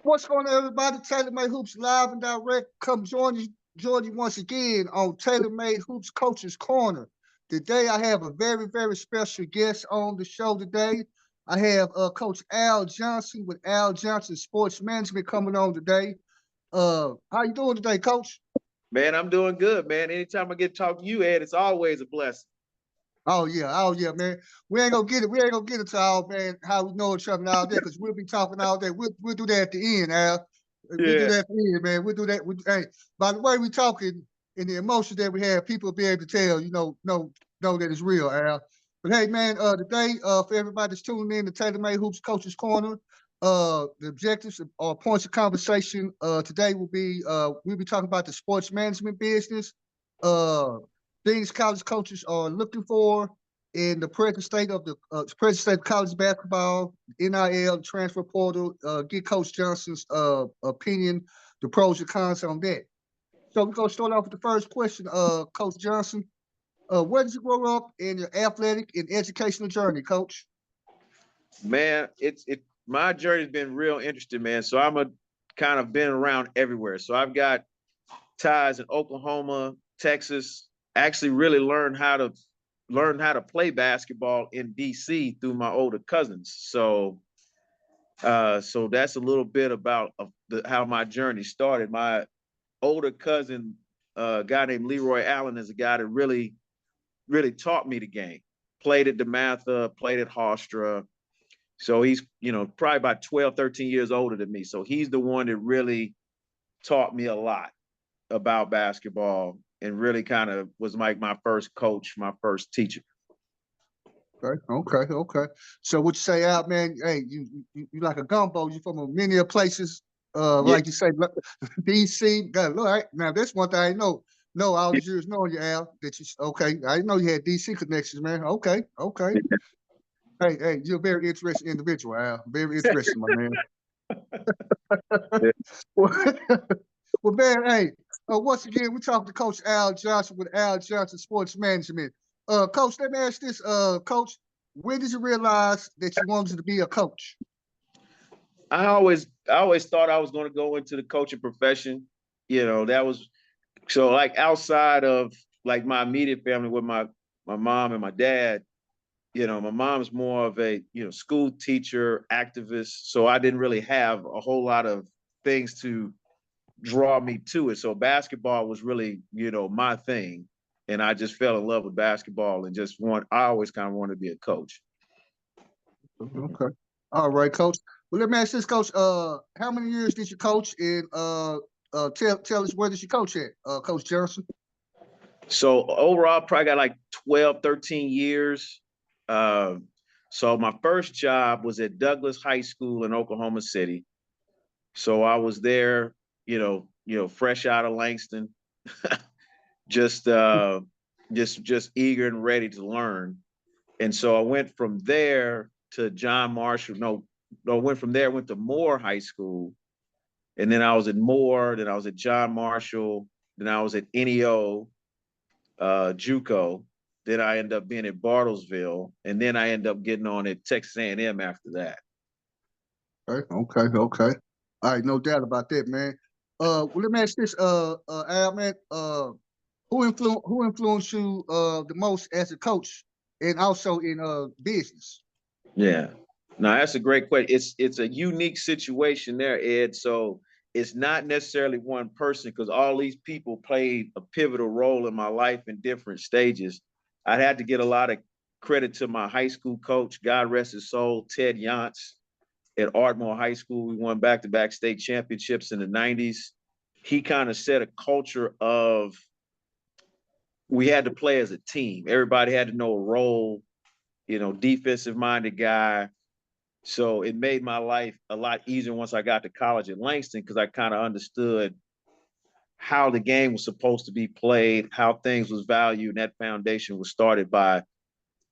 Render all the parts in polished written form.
What's going on, everybody? TaylorMade Hoops live and direct. Come join you once again on TaylorMade Hoops Coach's Corner. Today, I have a very, very special guest on the show today. I have Coach Al Johnson with Al Johnson Sports Management coming on today. How you doing today, Coach? Man, I'm doing good, man. Anytime I get to talk to you, Ed, it's always a blessing. Oh yeah, man. We ain't gonna get it. We ain't gonna get into all, man, how we know each other all day, because we'll be talking all day. We'll do that at the end, Al. We'll do Yeah. that at the end, man. We'll do that. Hey, by the way we talking and the emotions that we have, people will be able to tell, know that it's real, Al. But hey, man, today, for everybody that's tuning in to TaylorMade Hoops Coach's Corner, the objectives or points of conversation today will be we'll be talking about the sports management business, uh, things college coaches are looking for in the present state of college basketball, NIL, transfer portal. Get Coach Johnson's opinion, the pros and cons on that. So we're gonna start off with the first question, Coach Johnson. Where did you grow up in your athletic and educational journey, Coach? Man, my journey's been real interesting, man. So I'm a kind of been around everywhere. So I've got ties in Oklahoma, Texas. Actually really learned how to play basketball in DC through my older cousins. So that's a little bit about how my journey started. My older cousin, a guy named Leroy Allen, is a guy that really taught me the game. Played at DeMatha, played at Hofstra. So he's, probably about 12, 13 years older than me. So he's the one that really taught me a lot about basketball and really kind of was like my first coach, my first teacher. Okay. So what you say out, man? Hey, you like a gumbo. You from many places, Yeah. like you say, DC. All right. Now that's one thing I know. No, all these years knowing you, Al. That you okay? I didn't know you had DC connections, man. Okay. Hey, you're a very interesting individual, Al. Very interesting, my man. well, well, man, hey, once again, we talked to Coach Al Johnson with Al Johnson Sports Management. Coach, let me ask this, Coach, when did you realize that you wanted to be a coach? I always thought I was going to go into the coaching profession. That was so like outside of like my immediate family with my mom and my dad. My mom's more of a school teacher, activist, so I didn't really have a whole lot of things to draw me to it. So basketball was really my thing, and I just fell in love with basketball and I always kind of wanted to be a coach. Okay. All right, Coach. Well, let me ask this, Coach. How many years did you coach? And tell us, where did you coach at, Coach Johnson? So overall, probably got like 12, 13 years. So my first job was at Douglas High School in Oklahoma City. So I was there, fresh out of Langston, just just eager and ready to learn. And so I went from there to John Marshall. No, went from there, went to Moore High School. And then I was at Moore, then I was at John Marshall, then I was at NEO, JUCO. Then I ended up being at Bartlesville, and then I ended up getting on at Texas A&M after that. Okay. All right, no doubt about that, man. Well, let me ask this, Al, man. Who influenced you the most as a coach and also in business? Yeah. No, that's a great question. It's a unique situation there, Ed. So it's not necessarily one person because all these people played a pivotal role in my life in different stages. I'd had to get a lot of credit to my high school coach, God rest his soul, Ted Yance at Ardmore High School. We won back-to-back state championships in the 90s. He kind of set a culture of we had to play as a team. Everybody had to know a role, defensive minded guy. So it made my life a lot easier once I got to college at Langston because I kind of understood how the game was supposed to be played, how things was valued. And that foundation was started by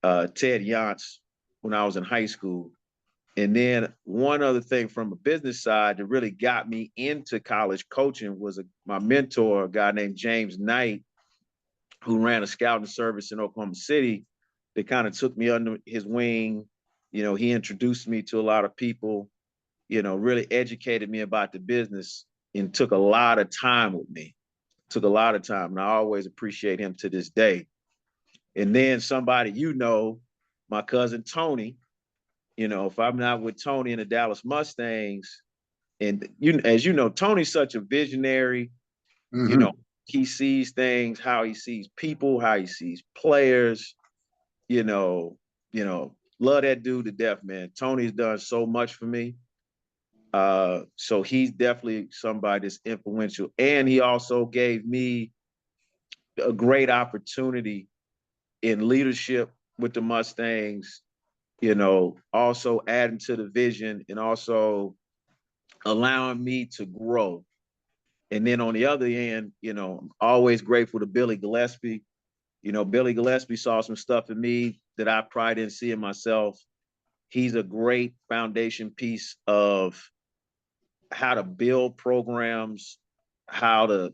Ted Yance when I was in high school. And then one other thing from a business side that really got me into college coaching was my mentor, a guy named James Knight, who ran a scouting service in Oklahoma City that kind of took me under his wing. He introduced me to a lot of people. really educated me about the business and took a lot of time with me. Took a lot of time. And I always appreciate him to this day. And then somebody, my cousin Tony, if I'm not with Tony and the Dallas Mustangs, and as you know, Tony's such a visionary, he sees things, how he sees people, how he sees players, you know, love that dude to death, man. Tony's done so much for me. So he's definitely somebody that's influential. And he also gave me a great opportunity in leadership with the Mustangs, also adding to the vision and also allowing me to grow. And then on the other end, I'm always grateful to Billy Gillespie. Billy Gillespie saw some stuff in me that I probably didn't see in myself. He's a great foundation piece of how to build programs, how to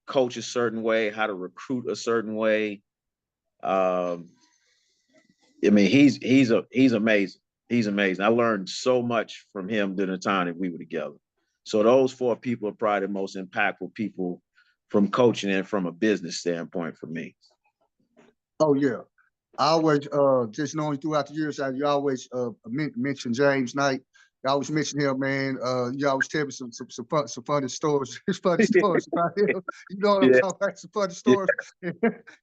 coach a certain way, how to recruit a certain way. He's amazing. He's amazing. I learned so much from him during the time that we were together. So those 4 people are probably the most impactful people from coaching and from a business standpoint for me. Oh yeah. I always just knowing throughout the years that you always mention James Knight. You always mention him, man. You always tell me some funny stories, funny stories about him. You know what I'm talking about? Some funny stories.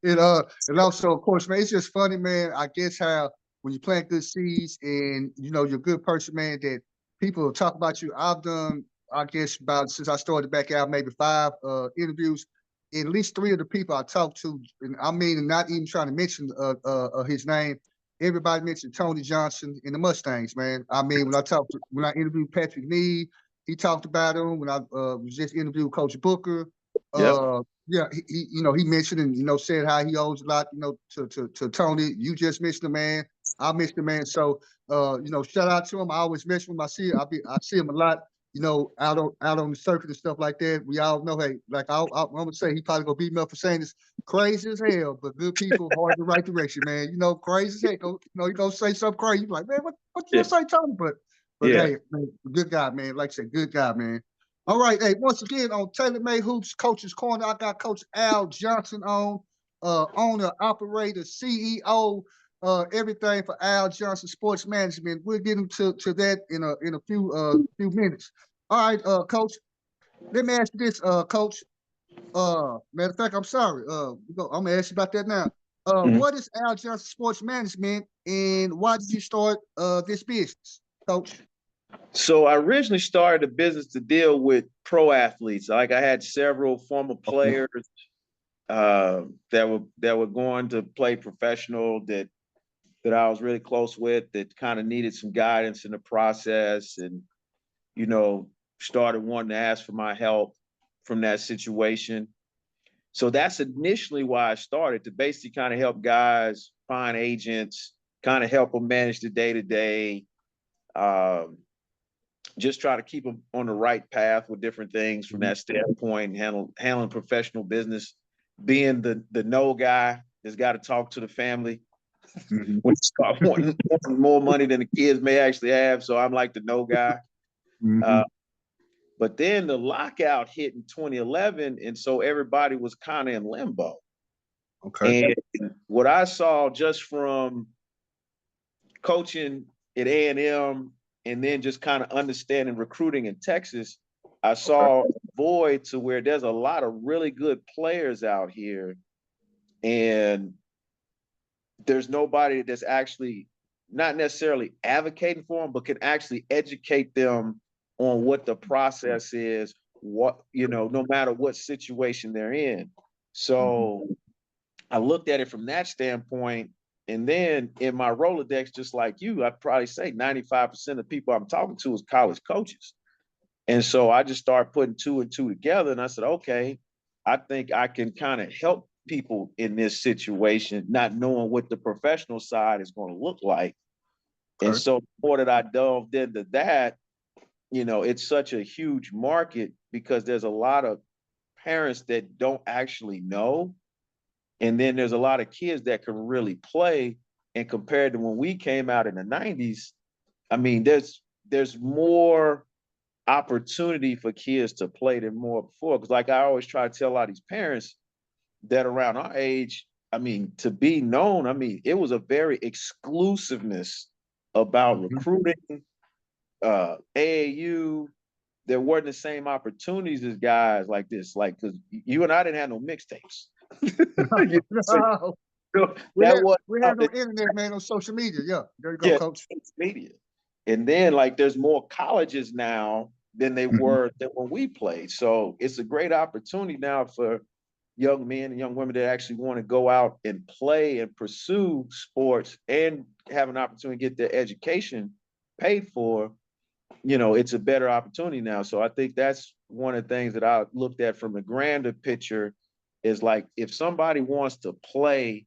And also, of course, man, it's just funny, man. I guess how when you plant good seeds and you're a good person, man, that people talk about you. I've done, I guess, about since I started back out, maybe 5 interviews. At least 3 of the people I talked to, and I mean, not even trying to mention his name, everybody mentioned Tony Johnson and the Mustangs, man. I mean, when I interviewed Patrick Meade, he talked about him. When I was just interviewed Coach Booker, yeah, he mentioned and said how he owes a lot, to Tony. You just mentioned the man. I mentioned the man. So shout out to him. I always mention him. I see him a lot. Out on the circuit and stuff like that. We all know, hey, like I'm gonna say, he probably gonna beat me up for saying this, crazy as hell, but good people, hard in the right direction, man. Crazy as hell. You gonna say something crazy, you're like, man, what you gonna say, Tony? But hey, man, good guy, man. Like I said, good guy, man. All right, hey, once again on TaylorMade Hoops Coach's Corner, I got Coach Al Johnson on, owner, operator, CEO. Everything for Al Johnson Sports Management. We'll get into that in a few minutes. All right, Coach. Let me ask you this, Coach. Matter of fact, I'm sorry. I'm gonna ask you about that now. What is Al Johnson Sports Management, and why did you start this business, Coach? So I originally started a business to deal with pro athletes. Like I had several former players that were going to play professional that I was really close with, that kind of needed some guidance in the process, and started wanting to ask for my help from that situation. So that's initially why I started, to basically kind of help guys find agents, kind of help them manage the day-to-day, just try to keep them on the right path with different things from that standpoint, handling professional business, being the no guy that's got to talk to the family. When you start wanting more money than the kids may actually have. So I'm like the no guy. But then the lockout hit in 2011. And so everybody was kind of in limbo. Okay. And what I saw just from coaching at A&M and then just kind of understanding recruiting in Texas, I saw a void to where there's a lot of really good players out here. And there's nobody that's actually not necessarily advocating for them, but can actually educate them on what the process is, no matter what situation they're in. So I looked at it from that standpoint. And then in my Rolodex, just like you, I'd probably say 95% of people I'm talking to is college coaches. And so I just started putting 2 and 2 together. And I said, okay, I think I can kind of help people in this situation, not knowing what the professional side is going to look like. Okay. And so the more that I delved into that, it's such a huge market because there's a lot of parents that don't actually know. And then there's a lot of kids that can really play. And compared to when we came out in the 90s, I mean, there's more opportunity for kids to play than more before. Because like I always try to tell a lot of these parents that around our age, I mean, to be known, I mean, it was a very exclusiveness about recruiting, AAU. There weren't the same opportunities as guys like this, like, because you and I didn't have no mixtapes. No. So We that had was we had no internet, man, on social media. Yeah, there you go, yeah, coach. media. And then like there's more colleges now than they were than when we played. So it's a great opportunity now for young men and young women that actually want to go out and play and pursue sports and have an opportunity to get their education paid for. You know, it's a better opportunity now. So I think that's one of the things that I looked at from a grander picture is like if somebody wants to play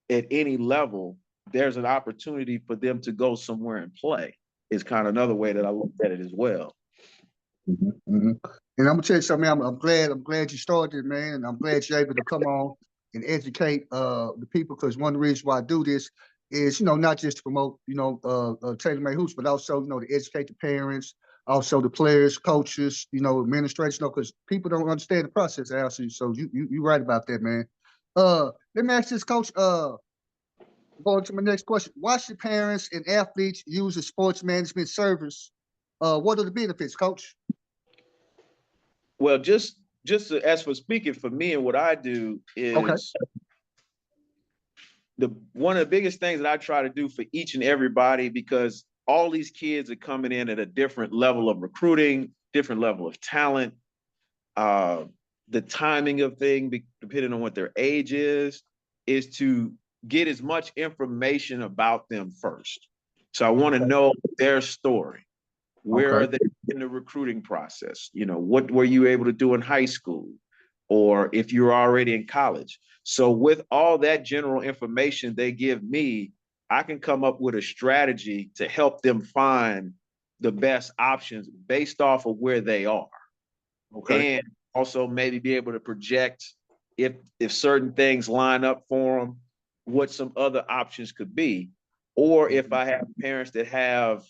at any level, there's an opportunity for them to go somewhere and play. Is kind of another way that I looked at it as well. And I'm gonna tell you something, man. I'm glad you started, man, and I'm glad you're able to come on and educate the people, because one of the reasons why I do this is, not just to promote, TaylorMade hoops, but also, to educate the parents, also the players, coaches, administrators, because people don't understand the process, actually. So you right about that, man. Let me ask this, coach. Going to my next question. Why should parents and athletes use a sports management service? What are the benefits, coach? Well, as for speaking for me and what I do Okay. is one of the biggest things that I try to do for each and everybody, because all these kids are coming in at a different level of recruiting, different level of talent, the timing of things, depending on what their age is to get as much information about them first. So I want to know their story. Where are they in the recruiting process? What were you able to do in high school? Or if you're already in college. So with all that general information they give me, I can come up with a strategy to help them find the best options based off of where they are. And also maybe be able to project if certain things line up for them, what some other options could be. Or if I have parents that have,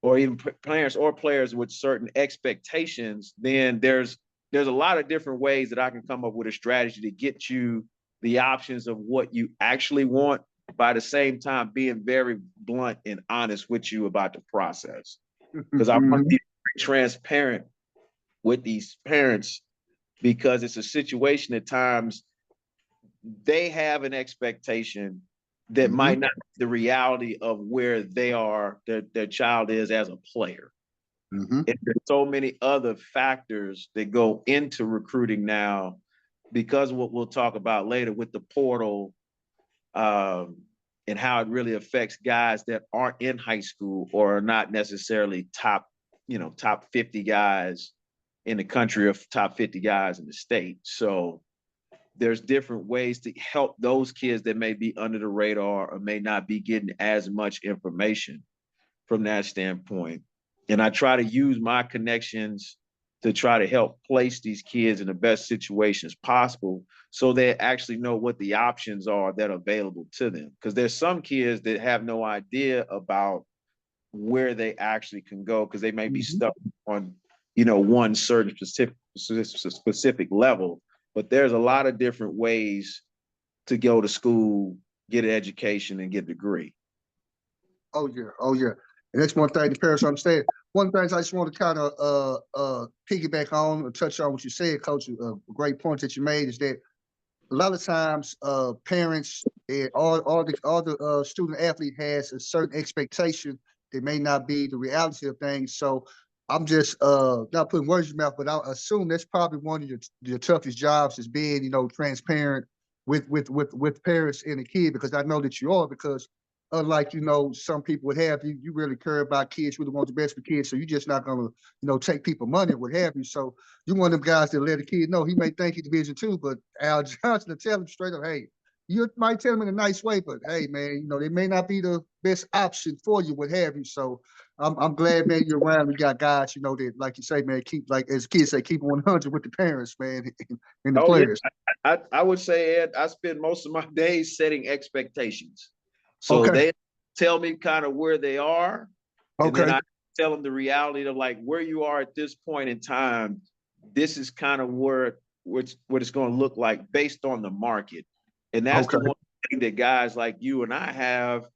or even parents or players with certain expectations, then there's a lot of different ways that I can come up with a strategy to get you the options of what you actually want, by the same time being very blunt and honest with you about the process. Because I want to be transparent with these parents, because it's a situation at times they have an expectation that might not be the reality of where they are, their child is as a player. And there's so many other factors that go into recruiting now, because what we'll talk about later with the portal, and how it really affects guys that aren't in high school or are not necessarily top 50 guys in the country or top 50 guys in the state. So there's different ways to help those kids that may be under the radar or may not be getting as much information from that standpoint. And I try to use my connections to try to help place these kids in the best situations possible, so they actually know what the options are that are available to them. Because there's some kids that have no idea about where they actually can go, because they may be stuck on, one certain specific level. But there's a lot of different ways to go to school, get an education, and get a degree. Oh yeah. And that's one thing the parents understand. One of the things I just want to kind of piggyback on or touch on what you said, Coach. A great point that you made is that a lot of times parents and all the student athlete has a certain expectation that may not be the reality of things. So I'm just not putting words in your mouth, but I assume that's probably one of your toughest jobs, is being, transparent with parents and the kid, because I know that you are, because unlike, some people would have, you really care about kids, really want the best for kids. So you're just not gonna, take people money or what have you. So you're one of them guys that let a kid know he may think he's Division II, but Al Johnson will tell him straight up, hey, you might tell him in a nice way, but hey, man, they may not be the best option for you, what have you. So I'm glad, man, you're around. You got guys, that, like you say, man, keep, like as kids say, keep 100 with the parents, man, and the players. Yeah. I would say, Ed, I spend most of my days setting expectations. So they tell me kind of where they are, and then I tell them the reality of like where you are at this point in time. This is kind of what it's going to look like based on the market. And that's Okay. the one thing that guys like you and I have.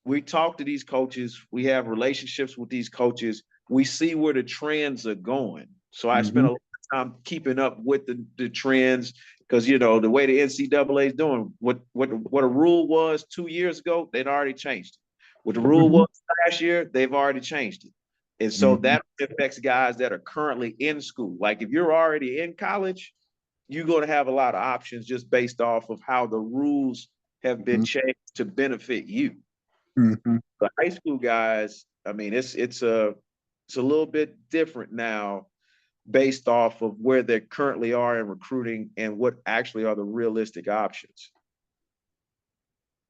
We talk to these coaches. We have relationships with these coaches. We see where the trends are going. So I spend a lot of time keeping up with the trends because, you know, the way the NCAA is doing, what a rule was 2 years ago, they'd already changed it. What the rule was last year, they've already changed it. And so that affects guys that are currently in school. Like if you're already in college, you're going to have a lot of options just based off of how the rules have been changed to benefit you. The high school guys, I mean, it's a little bit different now based off of where they currently are in recruiting and what actually are the realistic options.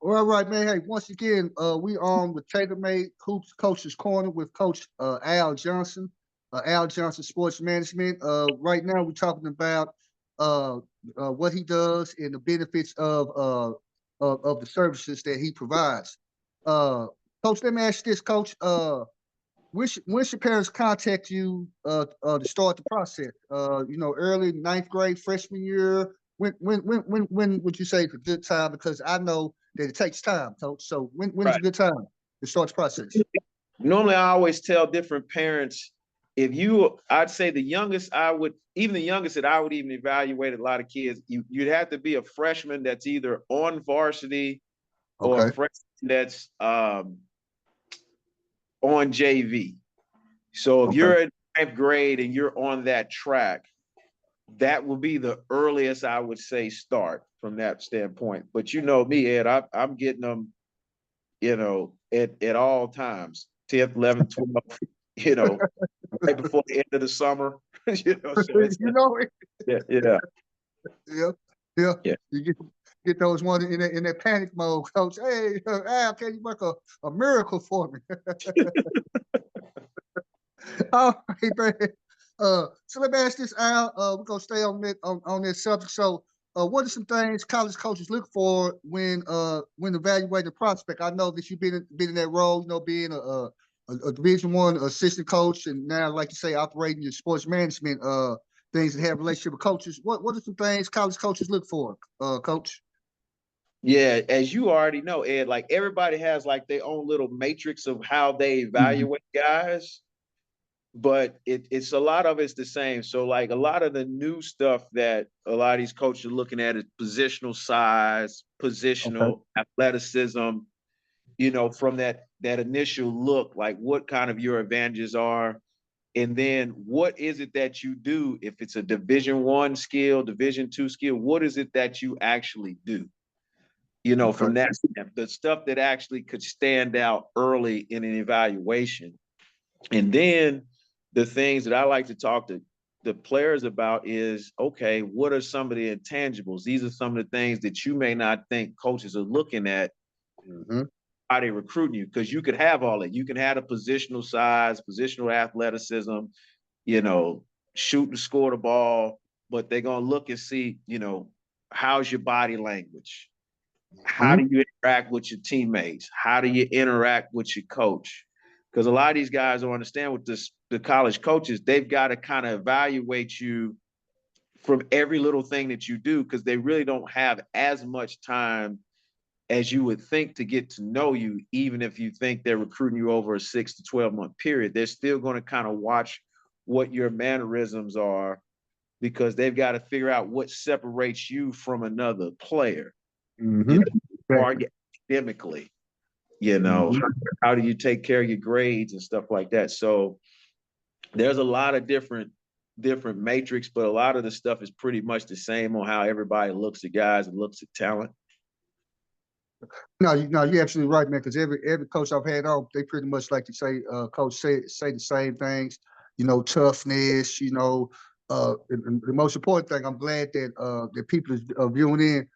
All right, man. Hey, once again, we on with TaylorMade Hoops Coach's Corner with Coach Al Johnson, Al Johnson Sports Management. Right now, we're talking about what he does and the benefits of the services that he provides. Coach, let me ask you this, Coach. When should parents contact you to start the process? You know, early ninth grade, freshman year. When would you say is a good time? Because I know that it takes time, Coach. So when is a good time to start the process? Normally, I always tell different parents, I'd say the youngest I would even evaluate a lot of kids. You'd have to be a freshman that's either on varsity or a freshman that's on JV. So if you're in ninth grade and you're on that track, that will be the earliest I would say start from that standpoint. But you know me, Ed, I'm getting them, you know, at all times, 10th, 11th, 12th, you know, right before the end of the summer. You know, so You know it. yeah. You get those ones in that panic mode, Coach. Hey, Al, can you work a miracle for me? All right, man. So let me ask this, Al. We're gonna stay on this subject. So, what are some things college coaches look for when evaluating a prospect? I know that you've been in that role, you know, being a Division I assistant coach, and now, like you say, operating your sports management things that have relationship with coaches. What are some things college coaches look for, Coach? Yeah, as you already know, Ed, like everybody has like their own little matrix of how they evaluate guys. But it's a lot of it's the same. So like a lot of the new stuff that a lot of these coaches are looking at is positional size, positional athleticism, you know, from that initial look, like what kind of your advantages are. And then what is it that you do if it's a Division I skill, Division II skill, what is it that you actually do? You know, from that, the stuff that actually could stand out early in an evaluation. And then the things that I like to talk to the players about is, okay, what are some of the intangibles? These are some of the things that you may not think coaches are looking at how they recruiting you, because you could have all that. You can have a positional size, positional athleticism, you know, shoot and score the ball, but they're going to look and see, you know, how's your body language? How do you interact with your teammates? How do you interact with your coach? Because a lot of these guys don't understand with the college coaches, they've got to kind of evaluate you from every little thing that you do, because they really don't have as much time as you would think to get to know you. Even if you think they're recruiting you over a 6 to 12-month period, they're still going to kind of watch what your mannerisms are, because they've got to figure out what separates you from another player. You know, or academically, you know, how do you take care of your grades and stuff like that? So there's a lot of different matrix, but a lot of the stuff is pretty much the same on how everybody looks at guys and looks at talent. No, you're absolutely right, man. Because every coach I've had on, they pretty much like to say, coach, say the same things. You know, toughness. You know, and the most important thing, I'm glad that that people are viewing in,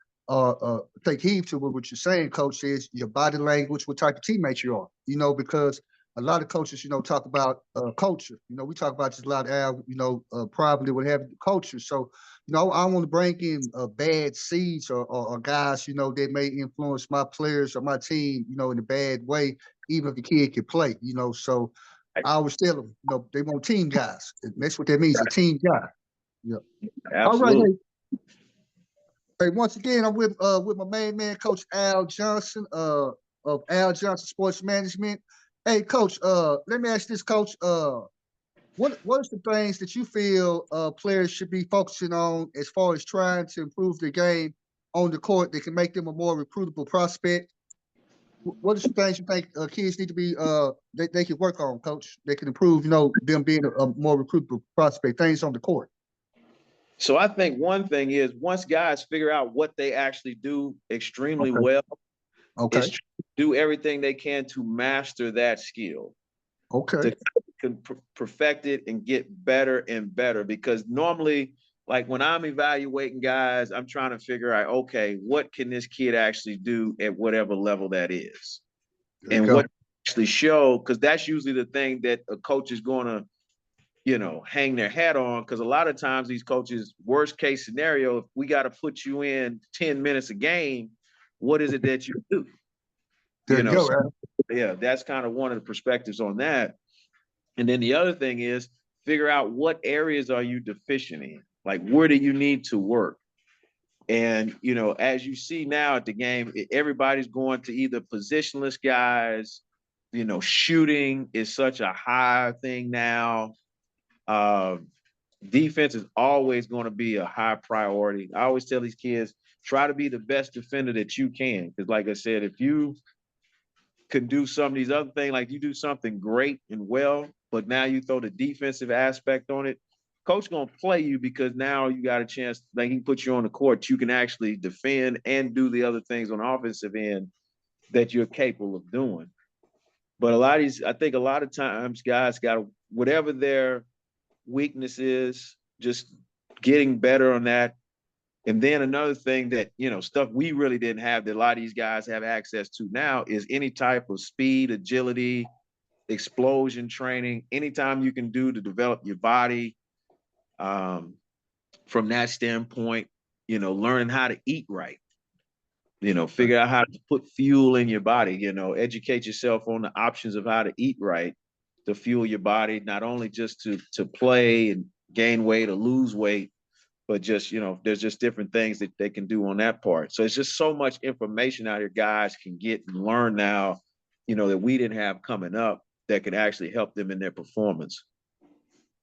take heed to what you're saying, Coach. Is your body language, what type of teammate you are. You know, because a lot of coaches, you know, talk about culture. You know, we talk about just a lot of, you know, probably what have culture. So, you know, I want to bring in bad seeds or guys, you know, that may influence my players or my team, you know, in a bad way, even if the kid can play, you know. So I always tell them, they want team guys. And that's what that means, a team guy. Yeah. All right, Absolutely. hey, once again, I'm with my main man, Coach Al Johnson, of Al Johnson Sports Management. Hey, Coach, let me ask this, Coach. What are some things that you feel players should be focusing on as far as trying to improve their game on the court that can make them a more recruitable prospect? What are some things you think kids need to be they can work on, Coach? They can improve, them being a more recruitable prospect, things on the court. So I think one thing is once guys figure out what they actually do extremely Okay. well, Okay. is do everything they can to master that skill, Okay. to perfect it and get better and better. Because normally, like when I'm evaluating guys, I'm trying to figure out, okay, what can this kid actually do at whatever level that is? There you And go. what actually show, because that's usually the thing that a coach is going to, hang their hat on. Because a lot of times these coaches, worst case scenario, if we got to put you in 10 minutes a game, what is it that you do? There you go, So, Adam. yeah, that's kind of one of the perspectives on that. And then the other thing is figure out what areas are you deficient in? Like, where do you need to work? And, as you see now at the game, everybody's going to either positionless guys, shooting is such a high thing now. Defense is always going to be a high priority. I always tell these kids, try to be the best defender that you can. Because like I said, if you can do some of these other things, like you do something great and well, but now you throw the defensive aspect on it, coach gonna play you because now you got a chance, like he can put you on the court, you can actually defend and do the other things on the offensive end that you're capable of doing. But I think a lot of times guys got to, whatever their weakness is, just getting better on that. And then another thing that, stuff we really didn't have that a lot of these guys have access to now is any type of speed, agility, explosion training, anytime you can do to develop your body. From that standpoint, learning how to eat right, figure out how to put fuel in your body, educate yourself on the options of how to eat right to fuel your body, not only just to play and gain weight or lose weight, but just, there's just different things that they can do on that part. So it's just so much information out here guys can get and learn now, that we didn't have coming up that could actually help them in their performance.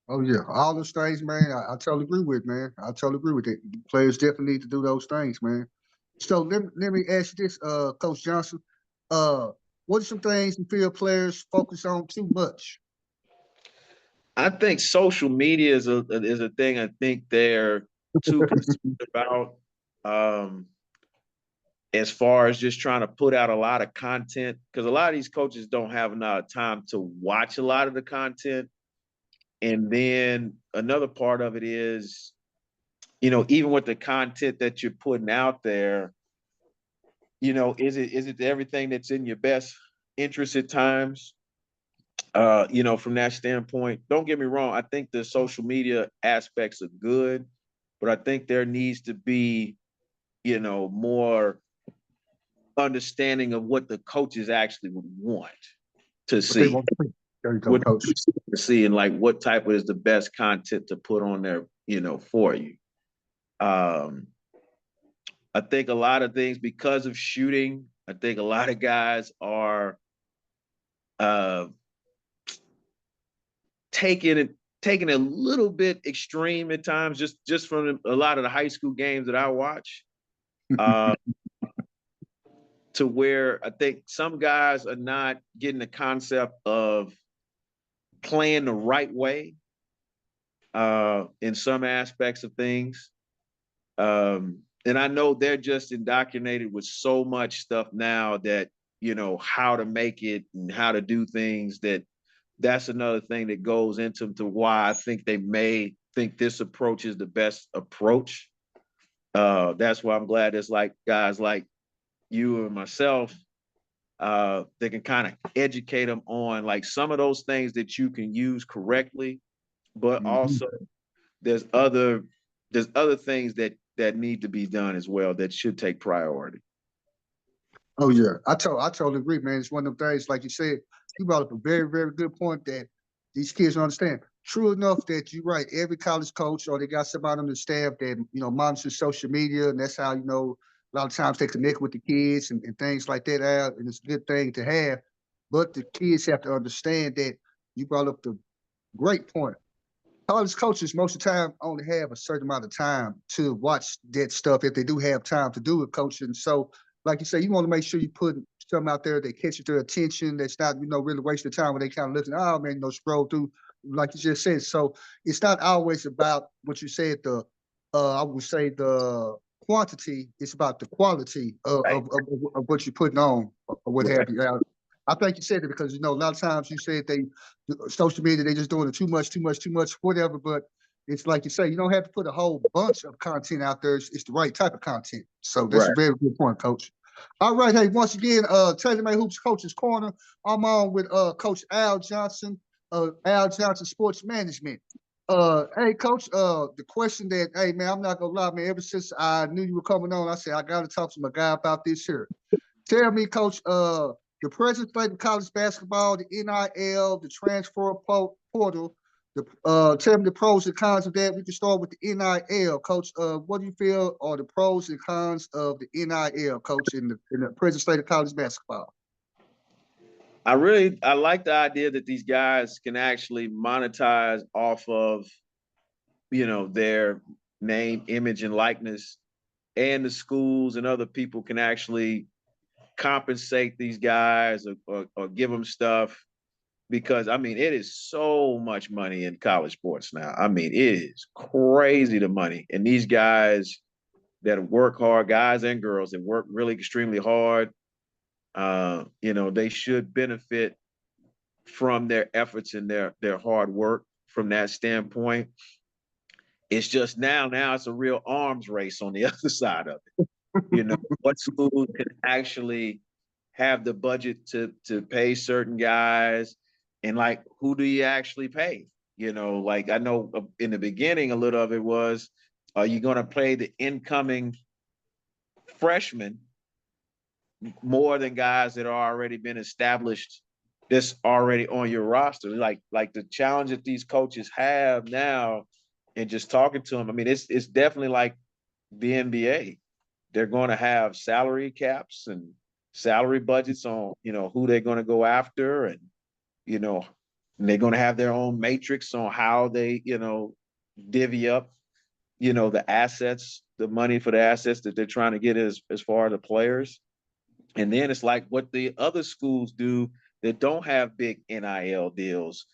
Oh yeah, all those things, man. I totally agree with, man. I totally agree with it. Players definitely need to do those things, man. So let me ask you this, Coach Johnson. What are some things you feel players focus on too much? I think social media is a thing I think they're too concerned about. As far as just trying to put out a lot of content, because a lot of these coaches don't have enough time to watch a lot of the content. And then another part of it is, even with the content that you're putting out there, is it everything that's in your best interest at times? From that standpoint, don't get me wrong. I think the social media aspects are good, but I think there needs to be, more understanding of what the coaches actually would want to What they see. want to see. There you go, What Coach. to see and like what type is the best content to put on there, for you. I think a lot of things because of shooting, I think a lot of guys are taking it a little bit extreme at times, just from a lot of the high school games that I watch. To where I think some guys are not getting the concept of playing the right way in some aspects of things. And I know they're just indoctrinated with so much stuff now that, how to make it and how to do things, that's another thing that goes into why I think they may think this approach is the best approach. That's why I'm glad it's like guys like you and myself, they can kind of educate them on like some of those things that you can use correctly, but also there's other things that need to be done as well that should take priority. Oh yeah, I totally agree, man. It's one of them things, like you said, you brought up a very, very good point that these kids don't understand. True enough that you're right. Every college coach or they got somebody on the staff that, monitors social media, and that's how, a lot of times they connect with the kids and things like that out, and it's a good thing to have. But the kids have to understand that you brought up the great point. College coaches most of the time only have a certain amount of time to watch that stuff if they do have time to do it, coaching. So, like you say, you want to make sure you put something out there that catches their attention. That's not, really wasting time when they kind of looking, oh man, scroll through, like you just said. So it's not always about what you said. I would say the quantity. It's about the quality Right. of what you're putting on or what Right. have you. I think you said it because a lot of times you said social media, they just doing it too much, whatever. But it's like you say, you don't have to put a whole bunch of content out there. It's the right type of content. So that's a Right. very good point, Coach. All right, hey, once again, TaylorMade Hoops Coach's Corner. I'm on with Coach Al Johnson, Sports Management. Hey, Coach, the question that, hey, man, I'm not gonna lie, man, ever since I knew you were coming on, I said, I gotta talk to my guy about this here. Tell me, Coach, the present state of college basketball, the NIL, the transfer portal, tell me the pros and cons of that. We can start with the NIL, Coach. What do you feel are the pros and cons of the NIL, Coach, in the present state of college basketball? I like the idea that these guys can actually monetize off of, their name, image, and likeness, and the schools and other people can actually compensate these guys or give them stuff because it is so much money in college sports now. It is crazy the money. And these guys that work hard, guys and girls that work really extremely hard, they should benefit from their efforts and their hard work from that standpoint. It's just now it's a real arms race on the other side of it. What schools can actually have the budget to pay certain guys, and like, who do you actually pay? Like, I know in the beginning a little of it was, are you going to pay the incoming freshmen more than guys that are already been established, that's already on your roster? Like the challenge that these coaches have now, and just talking to them, it's definitely like the NBA. They're going to have salary caps and salary budgets on, who they're going to go after. And, and they're going to have their own matrix on how they, divvy up, the assets, the money for the assets that they're trying to get as far as the players. And then it's like what the other schools do that don't have big NIL deals.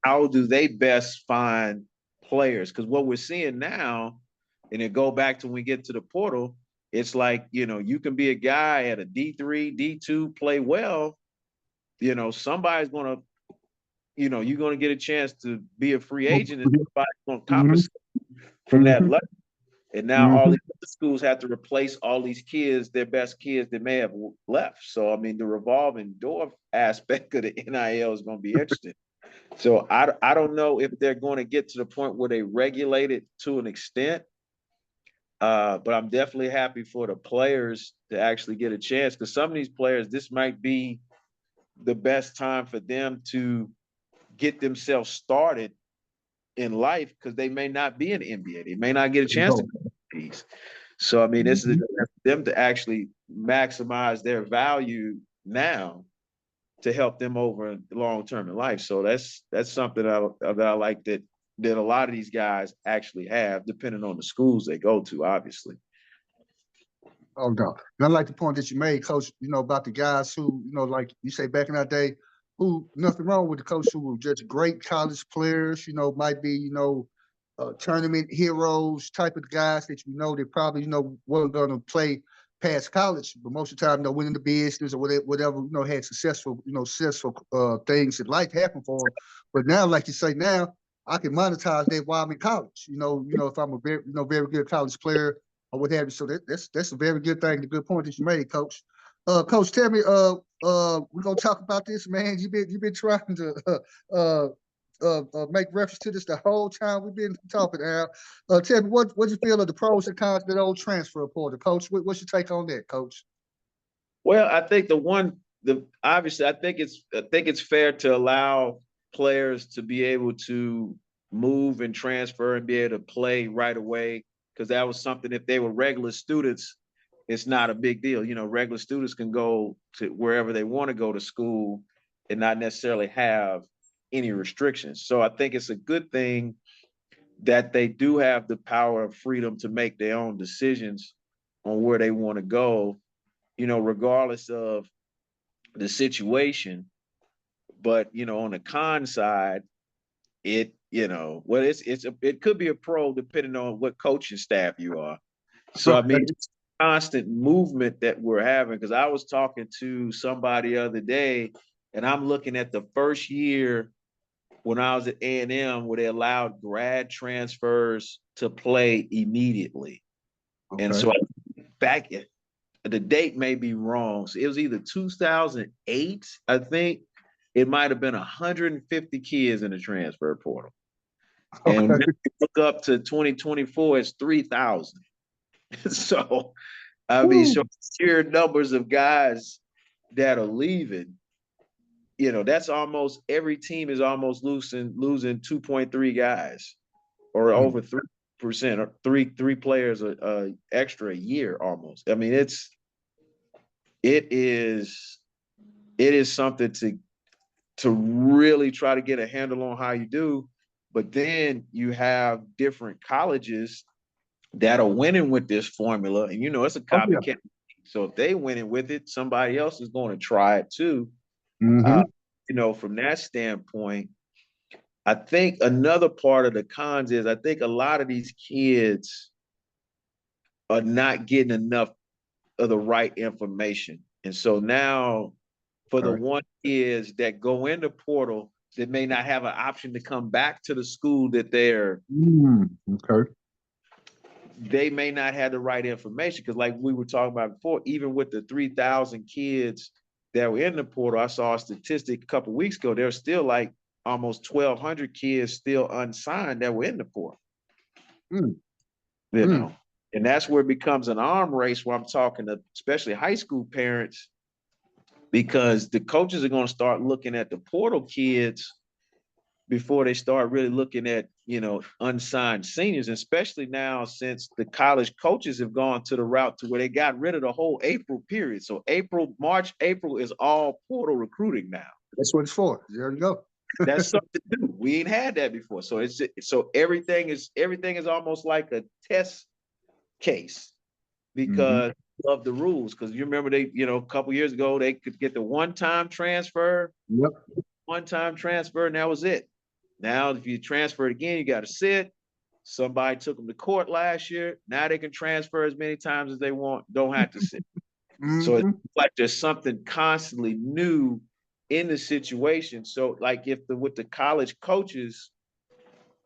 How do they best find players? Because what we're seeing now, and it go back to when we get to the portal, it's like, you can be a guy at a D3, D2, play well, somebody's going to, you're going to get a chance to be a free agent, and everybody's going to compensate from that level. And now all these other schools have to replace all these kids, their best kids that may have left. So, the revolving door aspect of the NIL is going to be interesting. So I don't know if they're going to get to the point where they regulate it to an extent. But I'm definitely happy for the players to actually get a chance, because some of these players, this might be the best time for them to get themselves started in life, because they may not be in the NBA. They may not get a chance to go these. So, this is for them to actually maximize their value now to help them over long term in life. So that's something that I like that a lot of these guys actually have, depending on the schools they go to, obviously. Oh no. And I like the point that you made, Coach, about the guys who, like you say back in that day, who nothing wrong with the coach who were just great college players, might be, tournament heroes type of guys that they probably, weren't gonna play past college, but most of the time, winning the business or whatever, had successful things in life happen for them. But now, like you say, now I can monetize that while I'm in college. If I'm a very, very good college player or what have you. So that's a very good thing, the good point that you made, Coach. Coach, tell me, we're gonna talk about this, man. You've been trying to make reference to this the whole time we've been talking, Al. Tell me what you feel of the pros and cons of that old transfer portal, Coach. What's your take on that, Coach? Well, I think obviously I think it's fair to allow players to be able to move and transfer and be able to play right away. Because that was something, if they were regular students, it's not a big deal. You know, regular students can go to wherever they want to go to school and not necessarily have any restrictions. So I think it's a good thing that they do have the power of freedom to make their own decisions on where they want to go, you know, regardless of the situation. But, you know, on the con side, it, you know, well, it could be a pro depending on what coaching staff you are. So, I mean, it's constant movement that we're having, because I was talking to somebody the other day, and I'm looking at the first year when I was at A&M where they allowed grad transfers to play immediately. Okay. And so back, the date may be wrong. So it was either 2008, I think. It might have been 150 kids in the transfer portal. And when you look up to 2024, it's 3,000. So, I mean, so sheer numbers of guys that are leaving, you know, that's almost every team is almost losing 2.3 guys, or over 3%, or three players extra a year almost. I mean, it is something to really try to get a handle on how you do. But then you have different colleges that are winning with this formula, and you know it's a copycat. Yeah. So if they winning with it, somebody else is going to try it too. You know, from that standpoint, I think another part of the cons is I think a lot of these kids are not getting enough of the right information. And so now for the one kids that go in the portal that may not have an option to come back to the school that they're they may not have the right information. Because like we were talking about before, even with the 3,000 kids that were in the portal, I saw a statistic a couple of weeks ago, there's still like almost 1,200 kids still unsigned that were in the portal. You know, and that's where it becomes an arm race, where I'm talking to especially high school parents, because the coaches are going to start looking at the portal kids before they start really looking at, you know, unsigned seniors, especially now since the college coaches have gone to the route to where they got rid of the whole April period. So March, April is all portal recruiting now. That's what it's for. There you go. That's something new. We ain't had that before. So everything is almost like a test case because of the rules. Because you remember they, you know, a couple years ago, they could get the one-time transfer, one-time transfer, and that was it. Now, if you transfer it again, you got to sit. Somebody took them to court last year. Now they can transfer as many times as they want, don't have to sit. So it's like there's something constantly new in the situation. So like with the college coaches,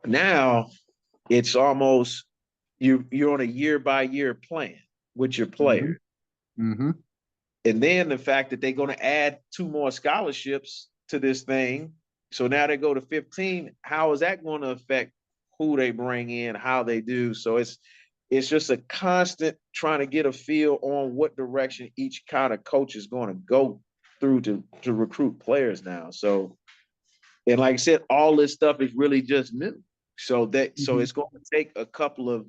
now it's almost you're on a year-by-year plan with your players. And then the fact that they're going to add 2 more scholarships to this thing. So now they go to 15. How is that going to affect who they bring in, how they do? So it's just a constant trying to get a feel on what direction each kind of coach is going to go through to recruit players now. So, and like I said, all this stuff is really just new. So so it's going to take a couple of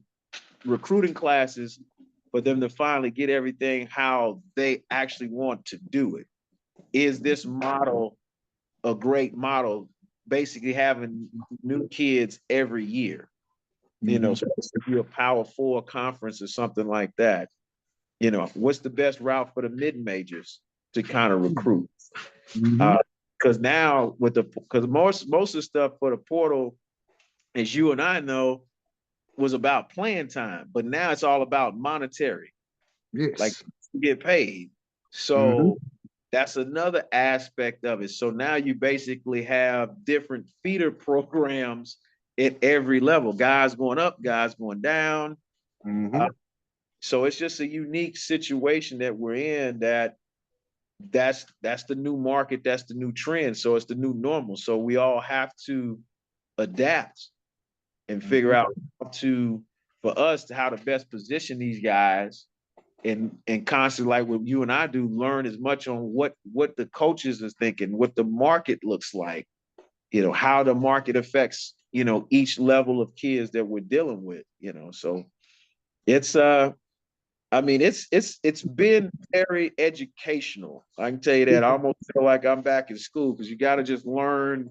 recruiting classes for them to finally get everything how they actually want to do it. Is this model a great model, basically having new kids every year? You know, so if you're a Power 4 conference or something like that, you know, what's the best route for the mid-majors to kind of recruit? Because now because most of the stuff for the portal, as you and I know, was about playing time, but now it's all about monetary. Like you get paid. So that's another aspect of it. So now you basically have different feeder programs at every level, guys going up, guys going down. So it's just a unique situation that we're in, that's the new market, that's the new trend. So it's the new normal. So we all have to adapt and figure out for us how to best position these guys, and constantly, like what you and I do, learn as much on what the coaches is thinking, what the market looks like, how the market affects, each level of kids that we're dealing with, so it's, it's been very educational. I can tell you that. I almost feel like I'm back in school because you got to just learn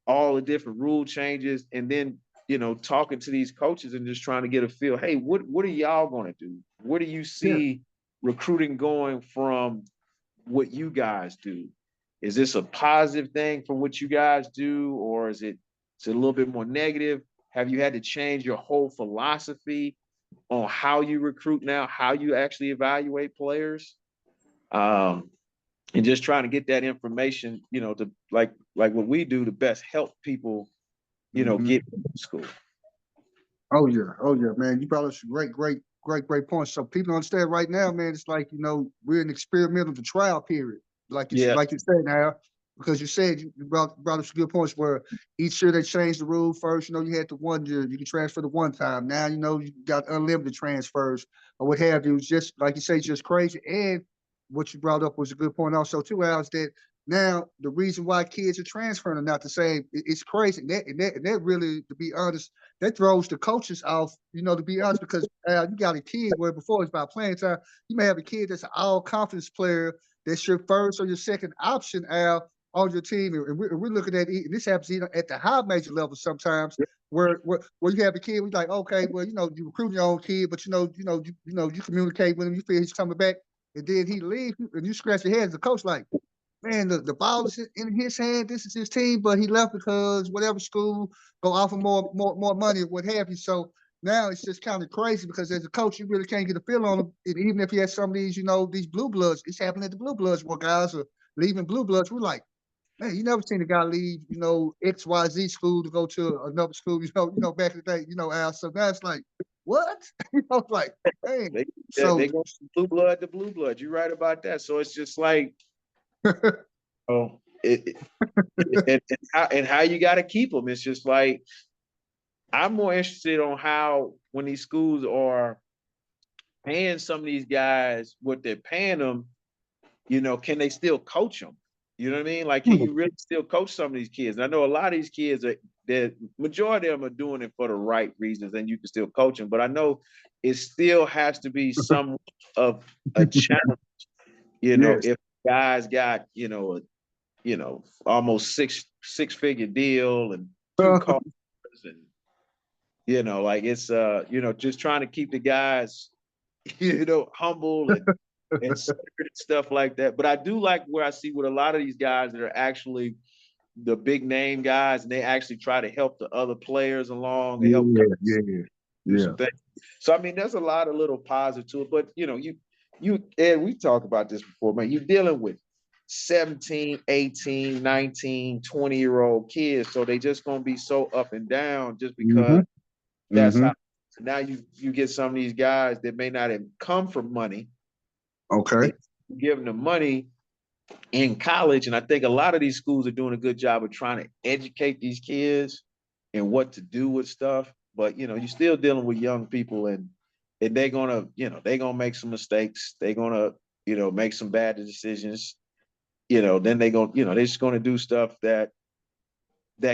all the different rule changes, and then, talking to these coaches and just trying to get a feel. Hey, what are y'all going to do? What do you see recruiting going from what you guys do? Is this a positive thing from what you guys do, or is it a little bit more negative? Have you had to change your whole philosophy on how you recruit now, how you actually evaluate players? And just trying to get that information, to like what we do to best help people, get into school. Oh yeah, man. You brought us great points. So people understand right now, man, it's like, we're in experimental to trial period. Like you said now, because you said you brought us good points where each year they changed the rule. First, you had the 1 year, you can transfer the one time. Now, you got unlimited transfers or what have you. It's just like you say, just crazy. And what you brought up was a good point also too, Al, is that now the reason why kids are transferring are not the same. It's crazy. And that really, to be honest, that throws the coaches off, to be honest, because you got a kid where before it's about playing time, you may have a kid that's an all-confidence player that's your first or your second option, Al, on your team. And we're looking at it, and this happens even at the high major level sometimes, where you have a kid, we're like, okay, well, you recruit your own kid, but you communicate with him, you feel he's coming back, and then he leaves, and you scratch your head as a coach, like, man, the ball is in his hand. This is his team, but he left because whatever school go offer more money or what have you. So now it's just kind of crazy because as a coach, you really can't get a feel on him. And even if he has some of these, these blue bloods, it's happening at the blue bloods where guys are leaving blue bloods. We're like, man, you never seen a guy leave, XYZ school to go to another school, back in the day, Al. So now it's like, what? Like, hey. They go from blue blood to blue blood. You're right about that. So it's just like, oh, and how you got to keep them. It's just like, I'm more interested on how, when these schools are paying some of these guys what they're paying them, can they still coach them? You know what I mean? Like, can you really still coach some of these kids? And I know a lot of these kids the majority of them are doing it for the right reasons, and you can still coach them. But I know it still has to be some of a challenge. If guys got, almost six-figure deal and 2 cars, and like it's just trying to keep the guys, humble and stuff like that. But I do like where I see with a lot of these guys that are actually the big name guys, and they actually try to help the other players along and help do some things. So I mean, there's a lot of little positive to it, but you Ed, we talked about this before, man. You're dealing with 17, 18, 19, 20-year-old kids, so they just gonna be so up and down just because that's how. Now you get some of these guys that may not have come from money. Okay. Giving them money in college, and I think a lot of these schools are doing a good job of trying to educate these kids and what to do with stuff. But you're still dealing with young people, and they're gonna make some mistakes. They're gonna make some bad decisions. Then they're just gonna do stuff that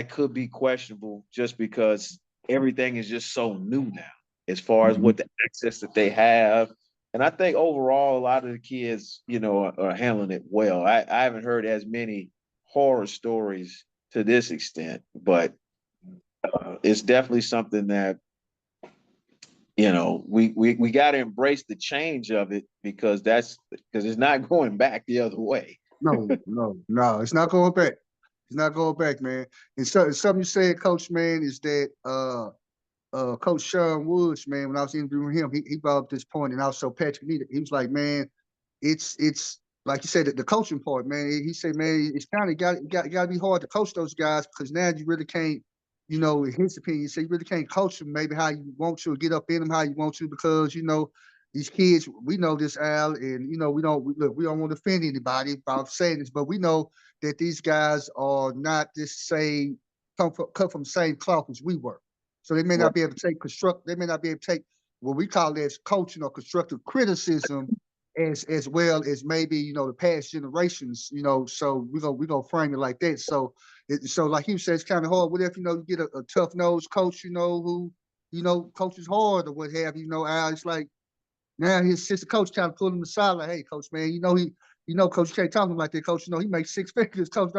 could be questionable just because everything is just so new now, as far as what the access that they have. And I think overall, a lot of the kids, are handling it well. I haven't heard as many horror stories to this extent, but it's definitely something that, we got to embrace the change of it because it's not going back the other way. No, it's not going back. It's not going back, man. And so something you said, Coach, man, is that Coach Sean Woods, man, when I was interviewing him, he brought up this point, and also Patrick Needham. He was like, man, it's like you said, the coaching part, man. He said, man, it's kind of got to be hard to coach those guys because now you really can't, in his opinion, so you really can't coach them maybe how you want to, or get up in them how you want to, because these kids, we know this, Al, and we don't want to offend anybody about saying this, but we know that these guys are not just cut from the same cloth as we were. So they may not be able to take what we call as coaching or constructive criticism as well as maybe, you know, the past generations, you know, so we gonna frame it like that. So so like you said, it's kind of hard. What if, you know, you get a tough nosed coach, you know, who, you know, coaches hard or what have you, you know, Al, it's like now his assistant coach kind of pulled him aside, like, hey, coach, man, you know, coach, you can't talk to him like that, coach. You know, he makes six figures, coach.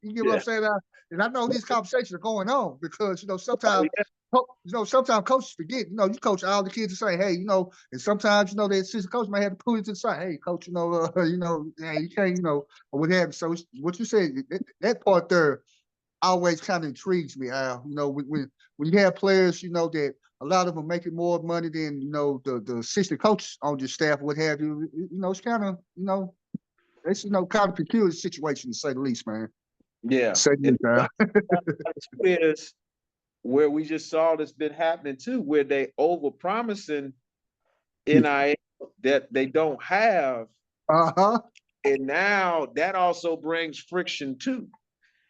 You get what I'm Yeah. saying? And I know these conversations are going on because, you know, Oh, sometimes, yeah. you know, sometimes coaches forget, you know, you coach all the kids and say, hey, you know, and sometimes, you know, the assistant coach might have to pull you to the side, hey, coach, you know, hey, you can't, you know, or what have you. So what you said, that part there always kind of intrigues me, Al. You know, when you have players, you know, that a lot of them making more money than, you know, the assistant coach on your staff, what have you. You know, it's kind of, you know, it's, you know, kind of peculiar situation to say the least, man. Yeah. Say the And least, Al. is where we just saw this been happening too, where they over promising NIL that they don't have. Uh-huh. And now that also brings friction too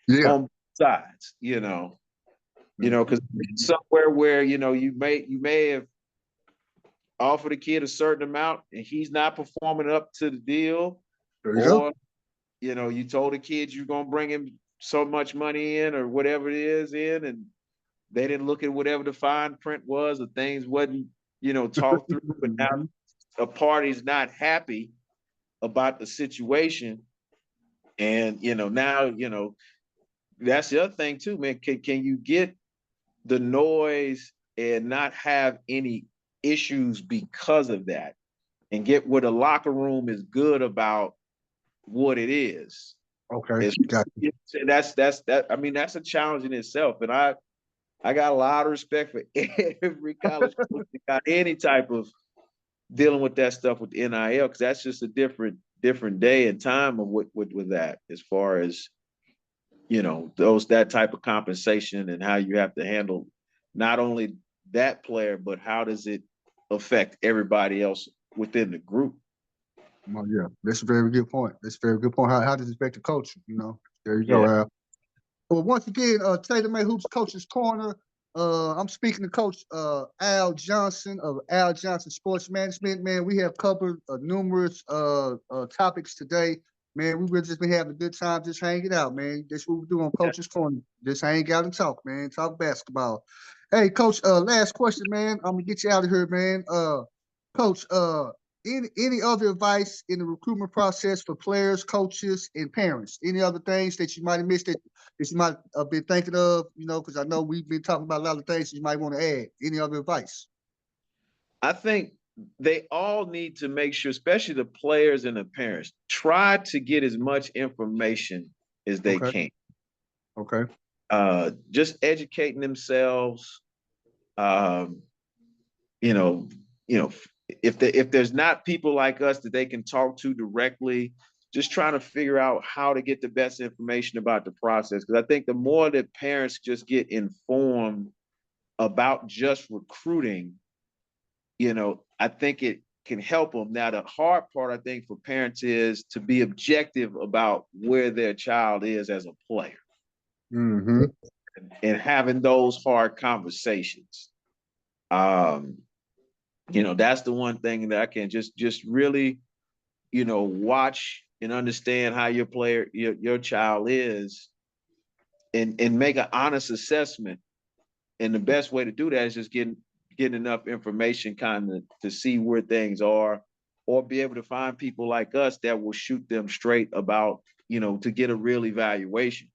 Yeah. on both sides, because somewhere where, you may have offered a kid a certain amount and he's not performing up to the deal, There you go. or, you told the kid you're going to bring him so much money in or whatever it is in, and they didn't look at whatever the fine print was or things wasn't, talked through, but now Mhm. a party's not happy about the situation. And, now, that's the other thing too, man. Can you get the noise and not have any issues because of that, and get where the locker room is good about what it is? Okay. It's, Got you. I mean, that's a challenge in itself. And I got a lot of respect for every college coach that got any type of dealing with that stuff with NIL, because that's just a different day and time of what with that, as far as that type of compensation and how you have to handle not only that player, but how does it affect everybody else within the group? Well, yeah, that's a very good point. That's a very good point. How does it affect the coach? You know, there you go, Yeah. Al. Well, once again, TaylorMade Hoops Coach's Corner. I'm speaking to Coach Al Johnson of Al Johnson Sports Management. Man, we have covered numerous topics today. Man, we've just been having a good time just hanging out, man. That's what we do on Coach's Corner. Just hang out and talk, man. Talk basketball. Hey, Coach, last question, man. I'm gonna get you out of here, man. Coach, any other advice in the recruitment process for players, coaches, and parents? Any other things that you might have missed that you might have been thinking of, you know, because I know we've been talking about a lot of things you might want to add. Any other advice? I think they all need to make sure, especially the players and the parents, try to get as much information as they Okay. can. Okay. Just educating themselves. Um, you know, if there's not people like us that they can talk to directly, just trying to figure out how to get the best information about the process. Because I think the more that parents just get informed about just recruiting, I think it can help them. Now, the hard part, I think, for parents is to be objective about where their child is as a player, Mm-hmm. and having those hard conversations. Um, that's the one thing that I can just really, watch and understand how your child is, and make an honest assessment. And the best way to do that is just getting enough information kind of to see where things are, or be able to find people like us that will shoot them straight about, to get a real evaluation,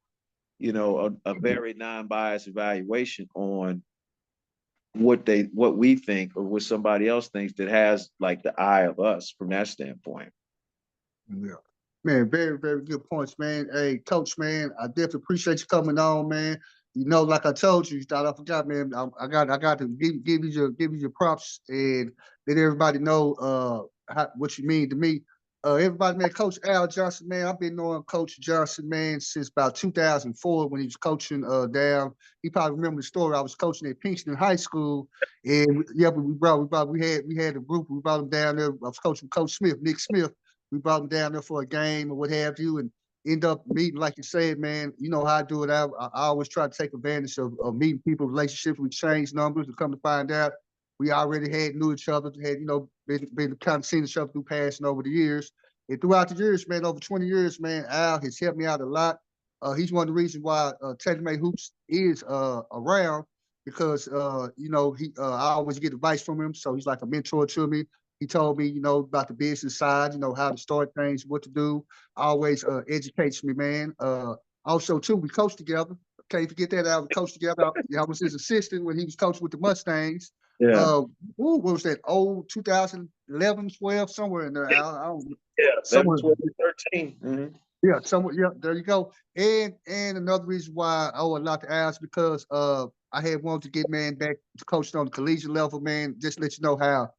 a very non-biased evaluation on what we think or what somebody else thinks that has like the eye of us from that standpoint. Yeah. Man, very, very good points, man. Hey, Coach, man, I definitely appreciate you coming on, man. You know, like I told you, thought I forgot, man. I got to give you your props and let everybody know what you mean to me. Everybody, man, Coach Al Johnson, man. I've been knowing Coach Johnson, man, since about 2004 when he was coaching down. He probably remember the story. I was coaching at Pinkston High School, and yeah, we had a group. We brought him down there. I was coaching Coach Smith, Nick Smith. We brought him down there for a game or what have you, and end up meeting, like you said, man. You know how I do it. I always try to take advantage of meeting people, relationships. We exchange numbers, and come to find out, We already knew each other, had, been kind of seen each other through passing over the years. And throughout the years, man, over 20 years, man, Al has helped me out a lot. He's one of the reasons why TaylorMade Hoops is around because, I always get advice from him. So he's like a mentor to me. He told me, about the business side, how to start things, what to do. Always educates me, man. Also, too, we coached together. Can't forget that. I was coached together. I was his assistant when he was coaching with the Mustangs. Yeah. What was that? 2011, 12, somewhere in there. I don't, Yeah. somewhere. 11, 12, 13. Mm-hmm. Yeah, somewhere. Yeah, there you go. And another reason why I owe a lot to Al is because I had wanted to get man back to coaching on the collegiate level, man. Just let you know how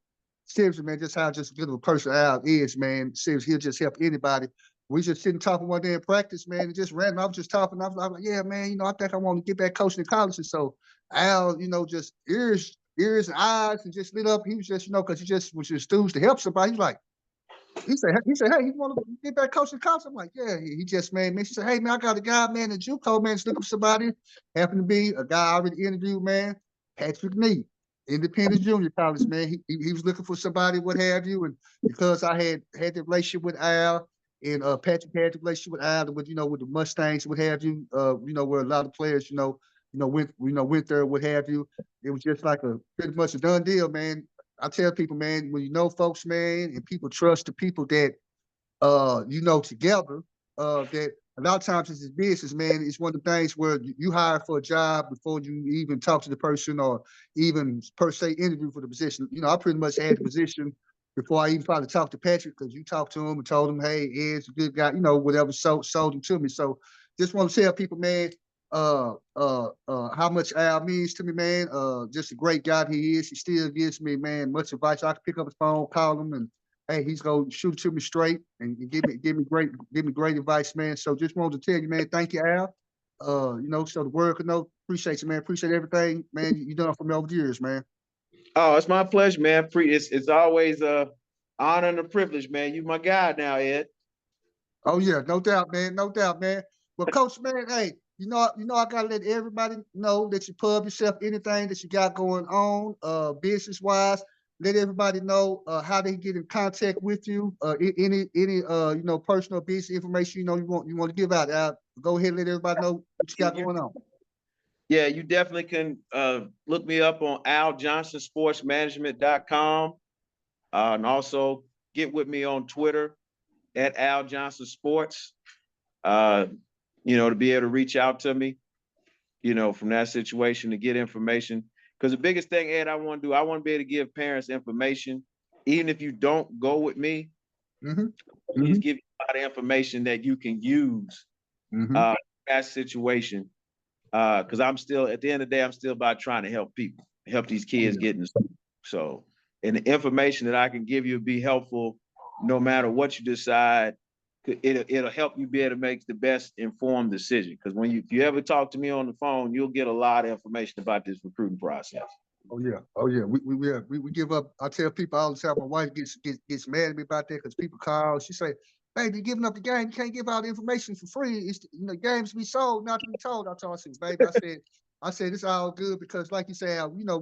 seriously, man, just how just good of a person Al is, man. Seriously, he'll just help anybody. We just sitting talking one day in practice, man, and just random. I was just talking. I was like, yeah, man, I think I want to get back coaching in college. And so Al, just ears and eyes and just lit up. He was just, because he just was just dudes to help somebody. He's like, he said, hey, you want to get back coaching college? I'm like, yeah. He just, man. She said, hey, man, I got a guy, man, in JUCO, man, just looking for somebody. Happened to be a guy I already interviewed, man, Patrick Nee, Independence Junior College, man. He was looking for somebody, what have you. And because I had the relationship with Al and Patrick had the relationship with Al, with with the Mustangs, what have you, where a lot of players, went there, what have you. It was just like a pretty much a done deal, man. I tell people, man, when folks, man, and people trust the people that together, that a lot of times it's business, man. It's one of the things where you hire for a job before you even talk to the person or even per se interview for the position. I pretty much had the position before I even probably talked to Patrick because you talked to him and told him, hey, Ed's a good guy, whatever sold him to me. So just want to tell people, man, how much Al means to me, man. Just a great guy he is. He still gives me, man, much advice. I can pick up his phone, call him, and hey, he's gonna shoot it to me straight and give me great advice, man. So just wanted to tell you, man, thank you, Al. So the world can know. Appreciate you, man. Appreciate everything, man. You done for me over the years, man. Oh, it's my pleasure, man. It's always a honor and a privilege, man. You my guy now, Ed. Oh yeah, no doubt, man. No doubt, man. Well, Coach, man, hey, I gotta let everybody know that you plug yourself, anything that you got going on, business wise. Let everybody know how they get in contact with you. Any personal business information you want to give out. Go ahead and let everybody know what you got going on. Yeah, you definitely can look me up on aljohnsonsportsmanagement.com and also get with me on Twitter at Al Johnson Sports. To be able to reach out to me, from that situation to get information. Because the biggest thing, Ed, I want to be able to give parents information, even if you don't go with me. Please give you a lot of information that you can use that situation. Because I'm still, at the end of the day, I'm still about trying to help people, help these kids get in school. So, and the information that I can give you will be helpful no matter what you decide. It'll help you be able to make the best informed decision. Because when if you ever talk to me on the phone, you'll get a lot of information about this recruiting process. Oh yeah. We give up. I tell people all the time. My wife gets mad at me about that because people call. She say, "Baby, you're giving up the game. You can't give out information for free. It's games to be sold, not to be told." I told her, "Baby, I said it's all good because, like you say, we know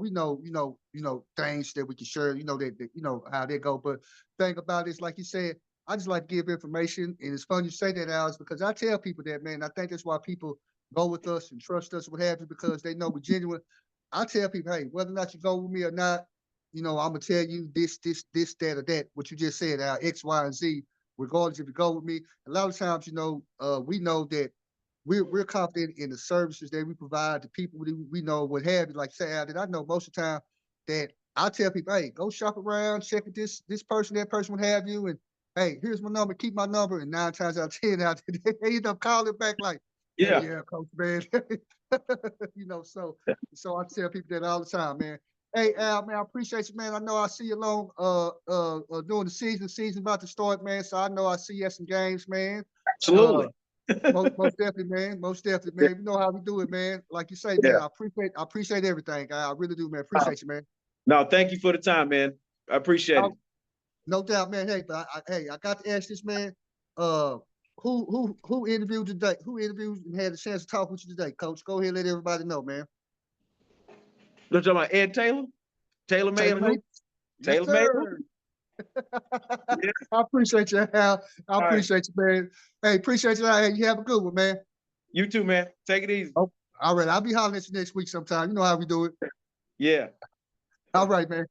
things that we can share. That how they go. But thing about it is, like you said, I just like to give information, and it's fun you say that, Alex, because I tell people that, man. I think that's why people go with us and trust us, what have you, because they know we're genuine. I tell people, hey, whether or not you go with me or not, I'm gonna tell you this, that, or that. What you just said, X, Y, and Z. Regardless if you go with me, a lot of times, we know that we're confident in the services that we provide to people we know what have you. Like say, that I know most of the time that I tell people, hey, go shop around, check with this person, that person, what have you, and hey, here's my number, keep my number, and 9 times out of 10, they end up calling back like, hey, yeah, Coach, man. So I tell people that all the time, man. Hey, Al, man, I appreciate you, man. I know I see you along during the season about to start, man. So I know I see you at some games, man. Absolutely. Most definitely, man. Most definitely, man. You know how we do it, man. Like you say, man, I appreciate everything. I really do, man. Appreciate you, man. No, thank you for the time, man. I appreciate it. No doubt, man. Hey, but I got to ask this, man. Who interviewed today? Who interviewed and had a chance to talk with you today, Coach? Go ahead and let everybody know, man. You're talking about Ed Taylor? TaylorMade TaylorMade. hoop. Yes, TaylorMade hoop. sir. I appreciate you, Al. I right. appreciate you, man. Hey, appreciate you. Hey, you have a good one, man. You too, man. Take it easy. Oh, all right. I'll be hollering at you next week sometime. You know how we do it. Yeah. All right, man.